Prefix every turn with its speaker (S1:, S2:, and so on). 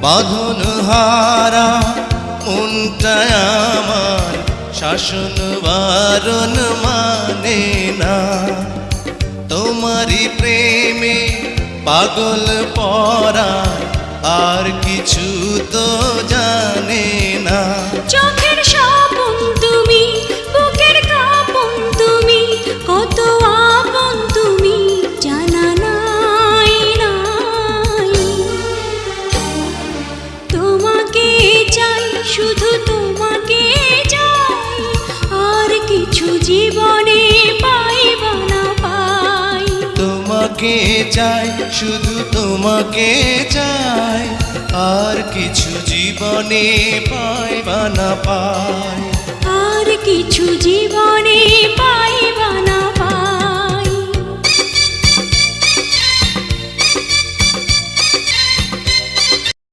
S1: বাঁধন হারা মনটা আমার শাসন বারণ মানে না। তোমারই প্রেমে পাগল পরা আর কিছু তো জানে না।
S2: চোখের স্বপন তুমি, বুকের কাঁপন তুমি, কত আপন তুমি জানা নাই নাই। তোমাকে চাই, শুধু তোমাকে চাই, আর কিছু জীবনে পাইব না পাই।
S1: তোমাকে চাই, শুধু তোমাকে চাই, আর কিছু জীবনে পাইবা না পাই।
S2: আর কিছু জীবনে পাইব না পাই।